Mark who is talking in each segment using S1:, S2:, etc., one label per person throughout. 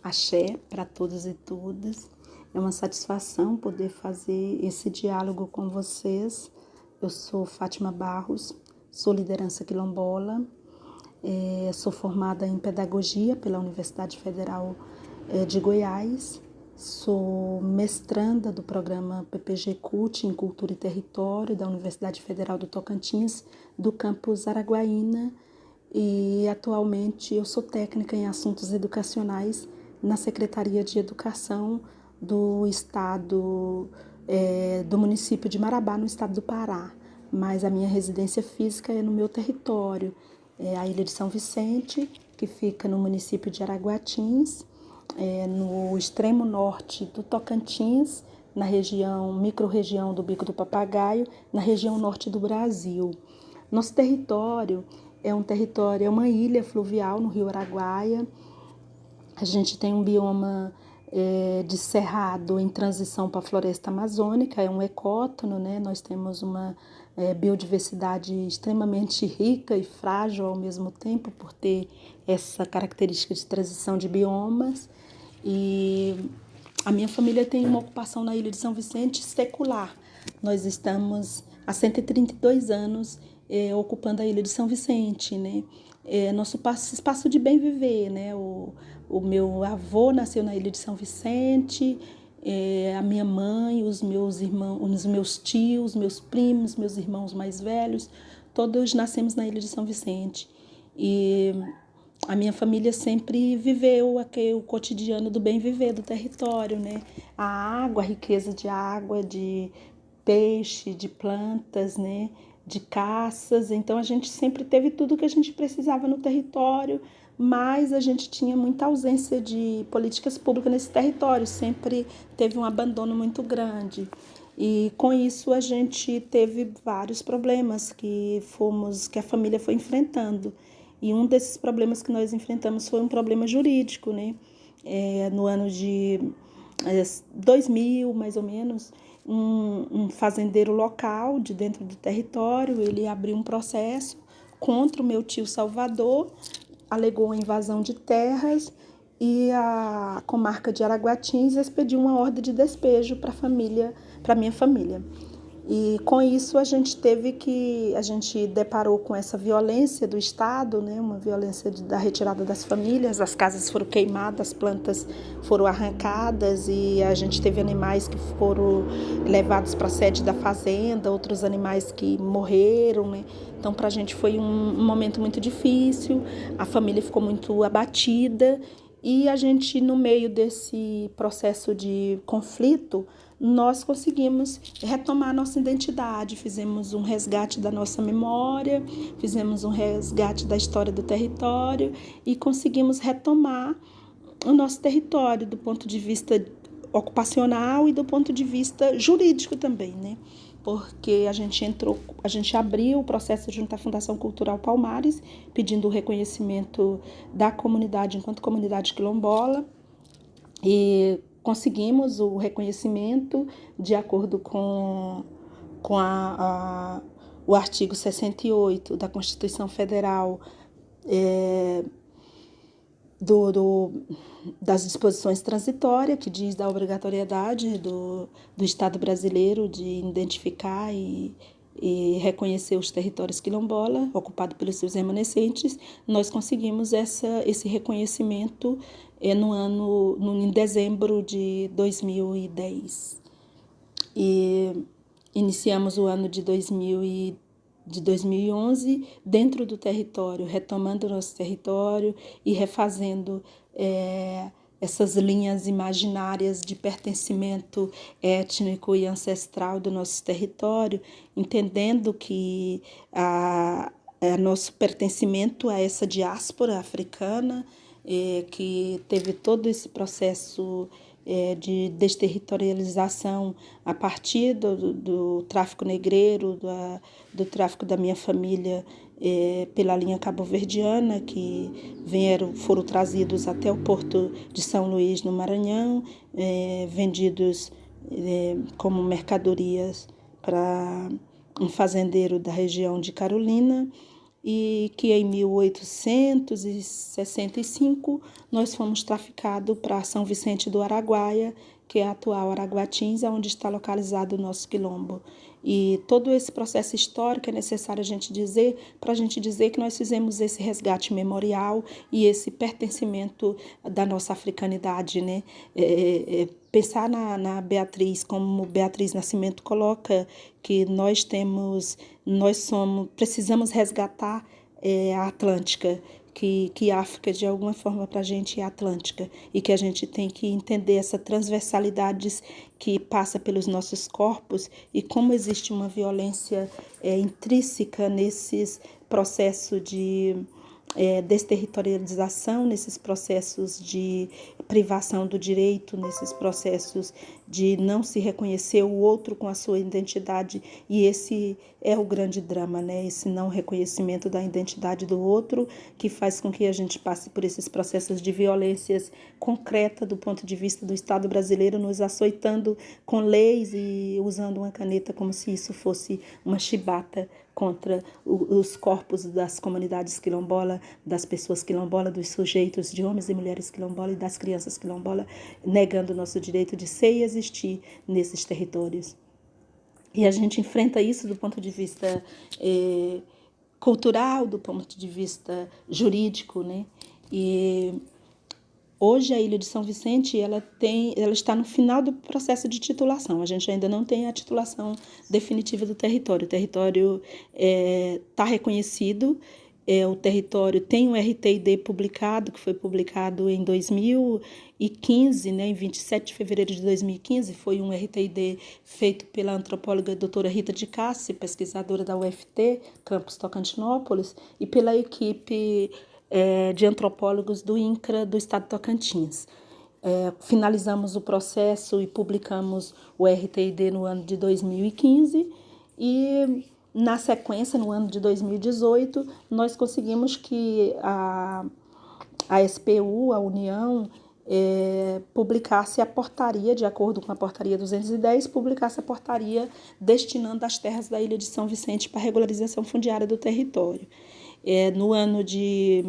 S1: Axé para todos e todas. É uma satisfação poder fazer esse diálogo com vocês. Eu sou Fátima Barros, sou liderança quilombola, sou formada em pedagogia pela Universidade Federal de Goiás, sou mestranda do programa PPG CUT em Cultura e Território da Universidade Federal do Tocantins, do campus Araguaína, e atualmente eu sou técnica em assuntos educacionais na Secretaria de Educação do estado, do município de Marabá, no estado do Pará, mas a minha residência física é no meu território, a Ilha de São Vicente, que fica no município de Araguatins, no extremo norte do Tocantins, na região, microrregião do Bico do Papagaio, na região norte do Brasil. Nosso território é uma ilha fluvial no Rio Araguaia. A gente tem um bioma de cerrado em transição para a floresta amazônica, é um ecótono, né? Nós temos uma biodiversidade extremamente rica e frágil ao mesmo tempo, por ter essa característica de transição de biomas. E a minha família tem uma ocupação na Ilha de São Vicente secular. Nós estamos há 132 anos ocupando a Ilha de São Vicente, né? Nosso espaço de bem viver, né? O meu avô nasceu na Ilha de São Vicente, a minha mãe, os meus irmãos, os meus tios, meus primos, meus irmãos mais velhos, todos nascemos na Ilha de São Vicente. E a minha família sempre viveu o cotidiano do bem viver do território, né? A água, a riqueza de água, de peixe, de plantas, né? De caças. Então a gente sempre teve tudo que a gente precisava no território, mas a gente tinha muita ausência de políticas públicas nesse território, sempre teve um abandono muito grande. E com isso a gente teve vários problemas que a família foi enfrentando. E um desses problemas que nós enfrentamos foi um problema jurídico, né? No ano de 2000, mais ou menos, um fazendeiro local de dentro do território, ele abriu um processo contra o meu tio Salvador, alegou a invasão de terras e a comarca de Araguatins expediu uma ordem de despejo para a minha família. E com isso a gente deparou com essa violência do Estado, né? Uma violência da retirada das famílias, as casas foram queimadas, as plantas foram arrancadas e a gente teve animais que foram levados para a sede da fazenda, outros animais que morreram, né? Então para a gente foi um momento muito difícil, a família ficou muito abatida e a gente, no meio desse processo de conflito, nós conseguimos retomar a nossa identidade, fizemos um resgate da nossa memória, fizemos um resgate da história do território e conseguimos retomar o nosso território do ponto de vista ocupacional e do ponto de vista jurídico também, né? Porque a gente abriu o processo junto à Fundação Cultural Palmares, pedindo o reconhecimento da comunidade enquanto comunidade quilombola, e conseguimos o reconhecimento de acordo com o artigo 68 da Constituição Federal, das disposições transitórias, que diz da obrigatoriedade do Estado brasileiro de identificar e reconhecer os territórios quilombola ocupados pelos seus remanescentes. Nós conseguimos esse reconhecimento em dezembro de 2010. E iniciamos o ano de 2011 dentro do território, retomando o nosso território e refazendo essas linhas imaginárias de pertencimento étnico e ancestral do nosso território, entendendo que nosso pertencimento a essa diáspora africana, que teve todo esse processo de desterritorialização a partir do tráfico negreiro, do tráfico da minha família pela linha cabo-verdiana, que foram trazidos até o porto de São Luís, no Maranhão, vendidos como mercadorias para um fazendeiro da região de Carolina. e que em 1865 nós fomos traficados para São Vicente do Araguaia, que é a atual Araguatins, onde está localizado o nosso quilombo. E todo esse processo histórico é necessário a gente dizer, para a gente dizer que nós fizemos esse resgate memorial e esse pertencimento da nossa africanidade, né? Pensar na Beatriz, como Beatriz Nascimento coloca, que precisamos resgatar a Atlântica, que a África, de alguma forma, para a gente é atlântica, e que a gente tem que entender essa transversalidade que passa pelos nossos corpos e como existe uma violência intrínseca nesses processos de desterritorialização, nesses processos de privação do direito, nesses processos de não se reconhecer o outro com a sua identidade, e esse é o grande drama, né? Esse não reconhecimento da identidade do outro, que faz com que a gente passe por esses processos de violências concretas do ponto de vista do Estado brasileiro, nos açoitando com leis e usando uma caneta como se isso fosse uma chibata contra os corpos das comunidades quilombolas, das pessoas quilombolas, dos sujeitos, de homens e mulheres quilombolas e das crianças quilombolas, negando o nosso direito de ser e existir nesses territórios. E a gente enfrenta isso do ponto de vista cultural, do ponto de vista jurídico, né? E hoje a Ilha de São Vicente ela está no final do processo de titulação. A gente ainda não tem a titulação definitiva do território. O território está reconhecido. O território tem um RTID publicado, que foi publicado em 2015, né, em 27 de fevereiro de 2015. Foi um RTID feito pela antropóloga doutora Rita de Cássia, pesquisadora da UFT, campus Tocantinópolis, e pela equipe de antropólogos do INCRA do estado de Tocantins. Finalizamos o processo e publicamos o RTID no ano de 2015 e, na sequência, no ano de 2018, nós conseguimos que a SPU, a União, publicasse a portaria, de acordo com a portaria 210, publicasse a portaria destinando as terras da Ilha de São Vicente para regularização fundiária do território. No ano de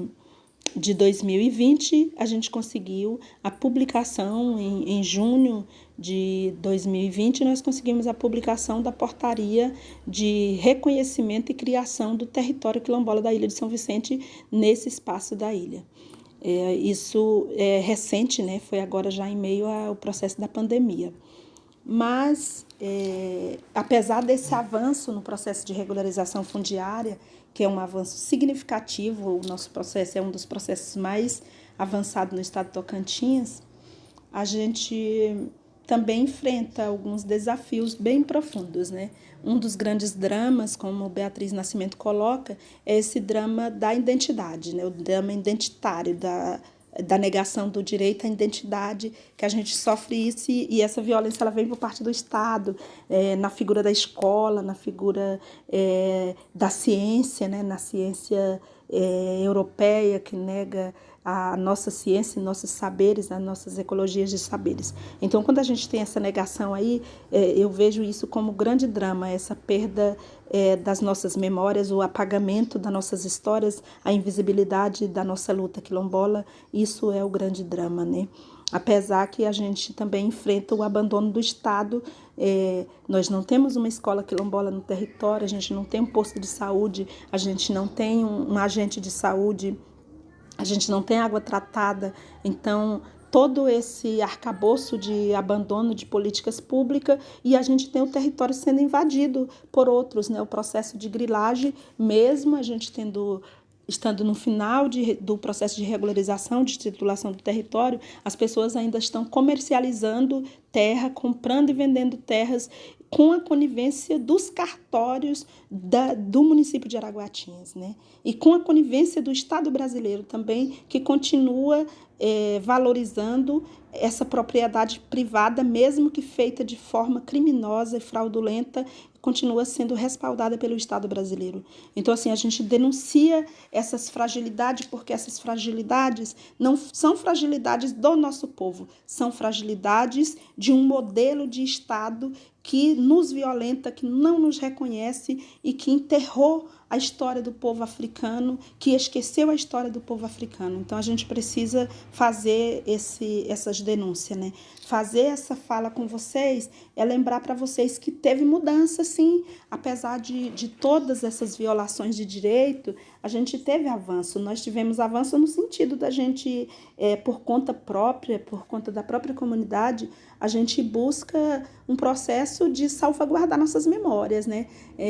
S1: 2020, a gente conseguiu a publicação, em junho de 2020, nós conseguimos a publicação da portaria de reconhecimento e criação do território quilombola da Ilha de São Vicente nesse espaço da ilha. Isso é recente, né? Foi agora já em meio ao processo da pandemia. Mas, apesar desse avanço no processo de regularização fundiária, que é um avanço significativo, o nosso processo é um dos processos mais avançados no estado de Tocantins, a gente também enfrenta alguns desafios bem profundos, né? Um dos grandes dramas, como Beatriz Nascimento coloca, é esse drama da identidade, né? O drama identitário, da negação do direito à identidade, que a gente sofre isso, e essa violência ela vem por parte do Estado, na figura da escola, na figura da ciência, né? Na ciência europeia, que nega a nossa ciência, nossos saberes, as nossas ecologias de saberes. Então, quando a gente tem essa negação aí, eu vejo isso como grande drama, essa perda das nossas memórias, o apagamento das nossas histórias, a invisibilidade da nossa luta quilombola, isso é o grande drama, né? Apesar que a gente também enfrenta o abandono do Estado, nós não temos uma escola quilombola no território, a gente não tem um posto de saúde, a gente não tem um agente de saúde, a gente não tem água tratada. Então, todo esse arcabouço de abandono de políticas públicas, e a gente tem o território sendo invadido por outros, né? O processo de grilagem, mesmo a gente estando no final do processo de regularização, de titulação do território, as pessoas ainda estão comercializando terra, comprando e vendendo terras, com a conivência dos cartórios do município de Araguatins, né? E com a conivência do Estado brasileiro também, que continua valorizando essa propriedade privada, mesmo que feita de forma criminosa e fraudulenta, continua sendo respaldada pelo Estado brasileiro. Então, assim, a gente denuncia essas fragilidades, porque essas fragilidades não são fragilidades do nosso povo, são fragilidades de um modelo de Estado que nos violenta, que não nos reconhece e que enterrou a história do povo africano, que esqueceu a história do povo africano. Então, a gente precisa fazer essas denúncias, né? Fazer essa fala com vocês é lembrar para vocês que teve mudança, sim. Apesar de todas essas violações de direito, a gente teve avanço. Nós tivemos avanço no sentido da gente, por conta própria, por conta da própria comunidade, a gente busca um processo de salvaguardar nossas memórias, né?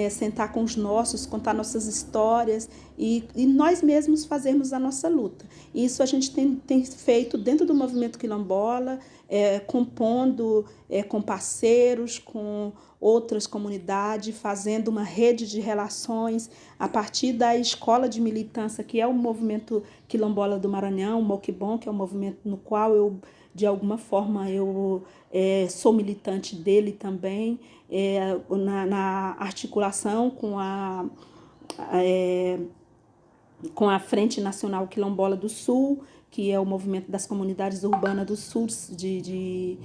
S1: Sentar com os nossos, contar nossas histórias e nós mesmos fazermos a nossa luta. Isso a gente tem feito dentro do movimento quilombola, compondo com parceiros, com outras comunidades, fazendo uma rede de relações a partir da escola de militância, que é o movimento quilombola do Maranhão, o Moquibon, que é um movimento no qual eu, de alguma forma, eu sou militante dele também, na articulação com a Frente Nacional Quilombola do Sul, que é o movimento das comunidades urbanas do sul de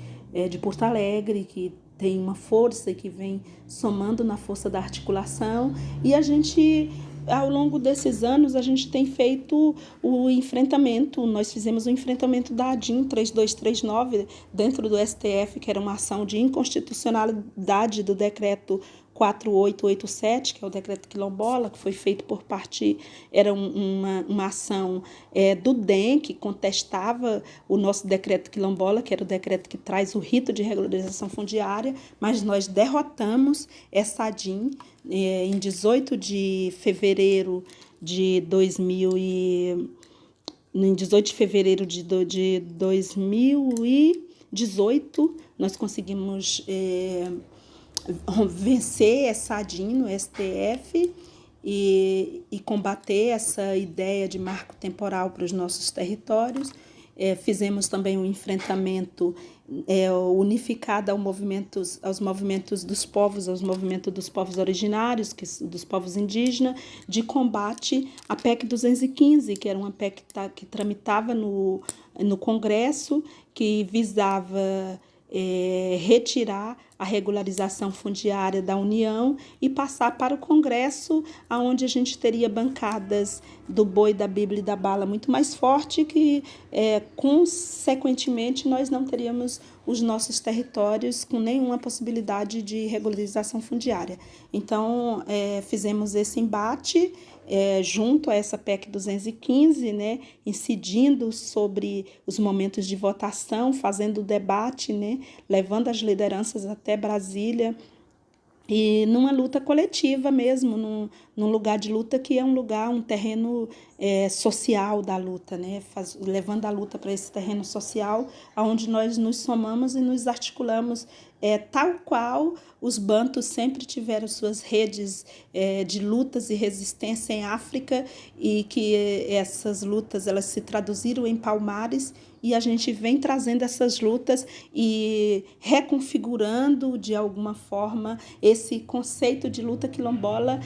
S1: Porto Alegre, que tem uma força e que vem somando na força da articulação. E a gente, ao longo desses anos, a gente tem feito o enfrentamento. Nós fizemos o enfrentamento da ADIM 3239 dentro do STF, que era uma ação de inconstitucionalidade do decreto 4887, que é o decreto quilombola, que foi feito por parte, era uma ação do DEM, que contestava o nosso decreto quilombola, que era o decreto que traz o rito de regularização fundiária, mas nós derrotamos essa ADIM em 18 de fevereiro de 2018, nós conseguimos vencer essa ADIM no STF e combater essa ideia de marco temporal para os nossos territórios. Fizemos também um enfrentamento unificado aos movimentos dos povos, aos movimentos dos povos originários, dos povos indígenas, de combate à PEC 215, que era uma PEC que tramitava no Congresso, que visava retirar a regularização fundiária da União e passar para o Congresso, onde a gente teria bancadas do boi, da Bíblia e da bala muito mais forte, que, consequentemente, nós não teríamos os nossos territórios com nenhuma possibilidade de regularização fundiária. Então, fizemos esse embate junto a essa PEC 215, né, incidindo sobre os momentos de votação, fazendo o debate, né, levando as lideranças até Brasília, e numa luta coletiva mesmo, num lugar de luta que é um terreno social da luta, né? Levando a luta para esse terreno social, onde nós nos somamos e nos articulamos, tal qual os bantus sempre tiveram suas redes de lutas e resistência em África, e que essas lutas elas se traduziram em palmares, e a gente vem trazendo essas lutas e reconfigurando, de alguma forma, esse conceito de luta quilombola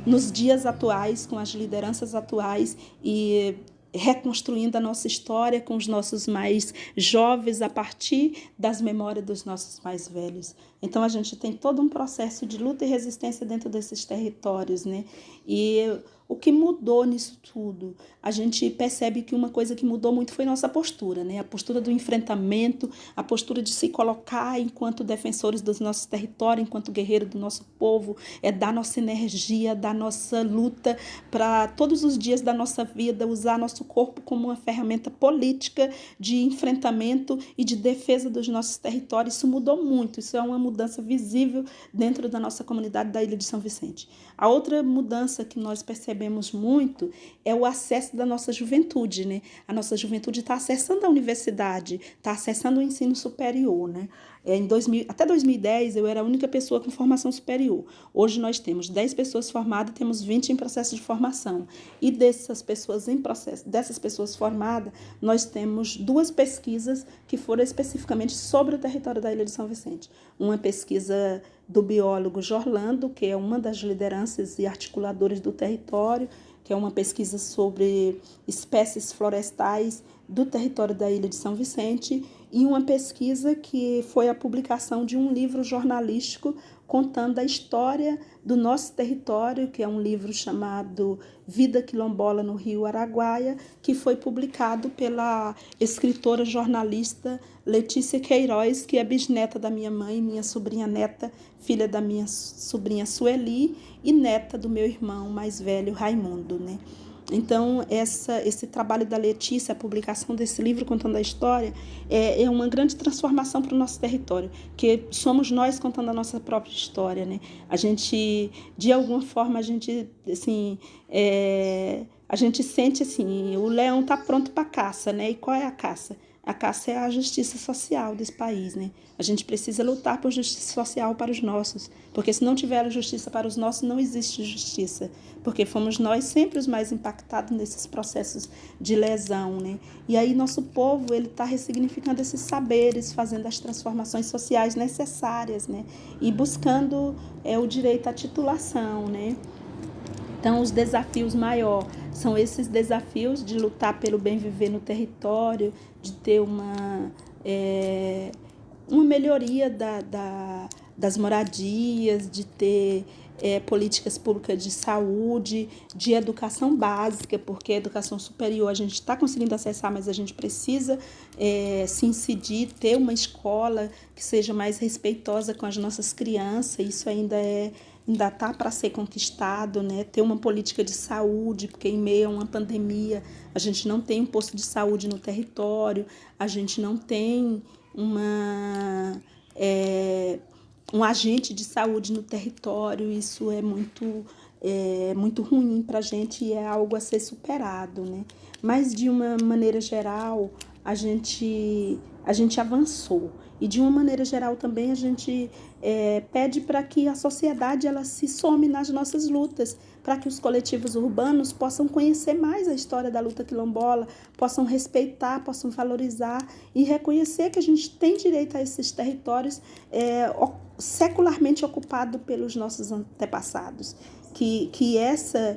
S1: nos dias atuais, com as lideranças atuais, e reconstruindo a nossa história com os nossos mais jovens a partir das memórias dos nossos mais velhos. Então, a gente tem todo um processo de luta e resistência dentro desses territórios, né? E o que mudou nisso tudo? A gente percebe que uma coisa que mudou muito foi nossa postura, né? A postura do enfrentamento, a postura de se colocar enquanto defensores dos nossos territórios, enquanto guerreiro do nosso povo, dar nossa energia, dar nossa luta para todos os dias da nossa vida, usar nosso corpo como uma ferramenta política de enfrentamento e de defesa dos nossos territórios. Isso mudou muito, isso é uma mudança visível dentro da nossa comunidade da Ilha de São Vicente. A outra mudança que nós percebemos muito é o acesso da nossa juventude, né? A nossa juventude está acessando a universidade, está acessando o ensino superior, né? Até 2010, eu era a única pessoa com formação superior. Hoje nós temos 10 pessoas formadas, temos 20 em processo de formação. E dessas pessoas formadas, nós temos 2 pesquisas que foram especificamente sobre o território da Ilha de São Vicente. Uma pesquisa do biólogo Jorlando, que é uma das lideranças e articuladoras do território, que é uma pesquisa sobre espécies florestais do território da Ilha de São Vicente e uma pesquisa que foi a publicação de um livro jornalístico contando a história do nosso território, que é um livro chamado Vida Quilombola no Rio Araguaia, que foi publicado pela escritora jornalista Letícia Queiroz, que é bisneta da minha mãe, minha sobrinha neta, filha da minha sobrinha Sueli e neta do meu irmão mais velho, Raimundo, né? Então, esse trabalho da Letícia, a publicação desse livro contando a história, é uma grande transformação para o nosso território, que somos nós contando a nossa própria história, né? A gente, de alguma forma, assim, a gente sente assim, o leão está pronto para a caça, né? E qual é a caça? A caça é a justiça social desse país, né? A gente precisa lutar por justiça social para os nossos, porque se não tiver justiça para os nossos, não existe justiça, porque fomos nós sempre os mais impactados nesses processos de lesão, né? E aí nosso povo, ele está ressignificando esses saberes, fazendo as transformações sociais necessárias, né? E buscando o direito à titulação, né? Então, os desafios maiores são esses desafios de lutar pelo bem viver no território, de ter uma melhoria das moradias, de ter políticas públicas de saúde, de educação básica, porque a educação superior a gente está conseguindo acessar, mas a gente precisa se incidir, ter uma escola que seja mais respeitosa com as nossas crianças. Isso ainda está para ser conquistado, né? Ter uma política de saúde, porque em meio a uma pandemia a gente não tem um posto de saúde no território, a gente não tem um agente de saúde no território. Isso é muito ruim para a gente e é algo a ser superado, né? Mas, de uma maneira geral, a gente avançou. E, de uma maneira geral, também a gente pede para que a sociedade ela se some nas nossas lutas, para que os coletivos urbanos possam conhecer mais a história da luta quilombola, possam respeitar, possam valorizar e reconhecer que a gente tem direito a esses territórios secularmente ocupados pelos nossos antepassados, que essa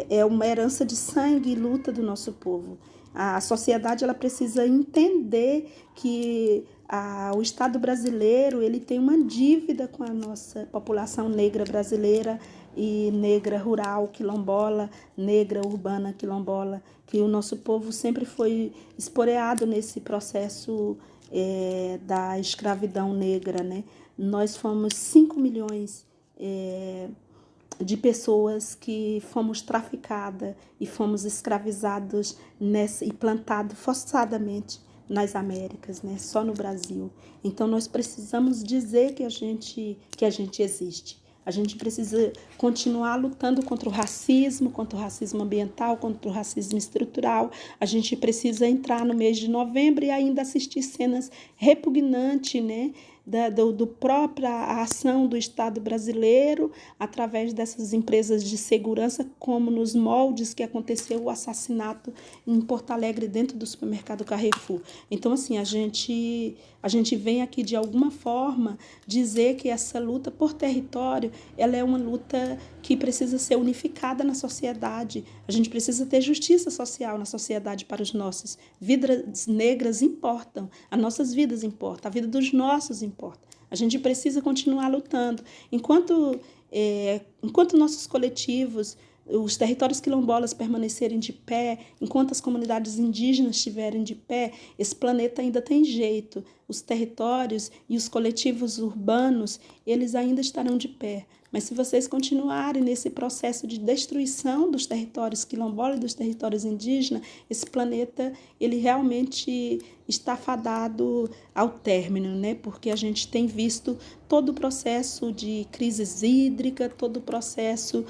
S1: é uma herança de sangue e luta do nosso povo. A sociedade ela precisa entender que o Estado brasileiro ele tem uma dívida com a nossa população negra brasileira e negra rural quilombola, negra urbana quilombola, que o nosso povo sempre foi esporeado nesse processo da escravidão negra, né? Nós fomos 5 milhões de pessoas que fomos traficadas e fomos escravizados e plantados forçadamente nas Américas, né? Só no Brasil. Então, nós precisamos dizer que a gente existe. A gente precisa continuar lutando contra o racismo ambiental, contra o racismo estrutural. A gente precisa entrar no mês de novembro e ainda assistir cenas repugnantes, né? Do própria ação do Estado brasileiro, através dessas empresas de segurança, como nos moldes que aconteceu o assassinato em Porto Alegre, dentro do supermercado Carrefour. Então, assim, a gente vem aqui, de alguma forma, dizer que essa luta por território, ela é uma luta que precisa ser unificada na sociedade. A gente precisa ter justiça social na sociedade para os nossos. Vidas negras importam, as nossas vidas importam, a vida dos nossos importa. A gente precisa continuar lutando. Enquanto nossos coletivos, os territórios quilombolas permanecerem de pé, enquanto as comunidades indígenas estiverem de pé, esse planeta ainda tem jeito. Os territórios e os coletivos urbanos, eles ainda estarão de pé. Mas se vocês continuarem nesse processo de destruição dos territórios quilombolas e dos territórios indígenas, esse planeta ele realmente está fadado ao término, né? Porque a gente tem visto todo o processo de crise hídrica, todo o processo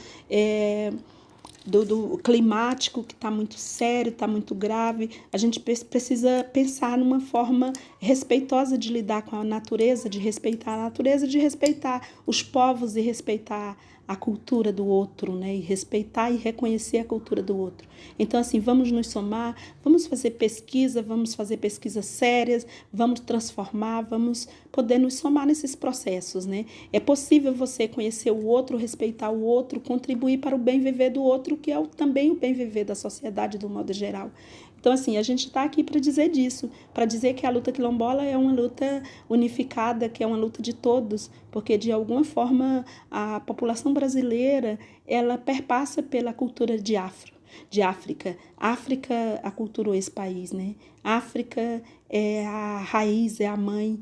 S1: do climático, que está muito sério, está muito grave. A gente precisa pensar numa forma respeitosa de lidar com a natureza, de respeitar a natureza, de respeitar os povos e respeitar a cultura do outro, né? E respeitar e reconhecer a cultura do outro. Então, assim, vamos nos somar, vamos fazer pesquisas sérias, vamos transformar, vamos poder nos somar nesses processos, né? É possível você conhecer o outro, respeitar o outro, contribuir para o bem viver do outro, que é também o bem viver da sociedade do modo geral. Então, assim, a gente está aqui para dizer disso, para dizer que a luta quilombola é uma luta unificada, que é uma luta de todos, porque, de alguma forma, a população brasileira, ela perpassa pela cultura de África. África aculturou esse país, né? África é a raiz, é a mãe,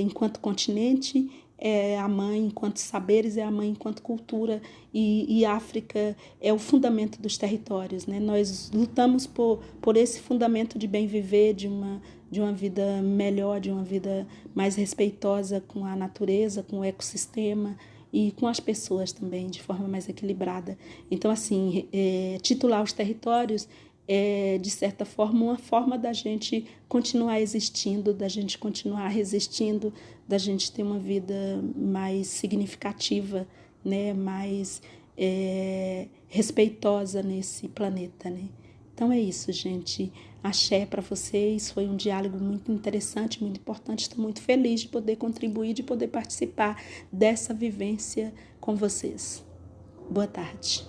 S1: enquanto continente, é a mãe enquanto saberes, é a mãe enquanto cultura, e África é o fundamento dos territórios, né? Nós lutamos por esse fundamento de bem viver, de uma vida melhor, de uma vida mais respeitosa com a natureza, com o ecossistema e com as pessoas também, de forma mais equilibrada. Então, assim, titular os territórios é, de certa forma, uma forma da gente continuar existindo, da gente continuar resistindo, da gente ter uma vida mais significativa, né? Mais respeitosa nesse planeta, né? Então é isso, gente. Axé para vocês. Foi um diálogo muito interessante, muito importante. Estou muito feliz de poder contribuir, de poder participar dessa vivência com vocês. Boa tarde.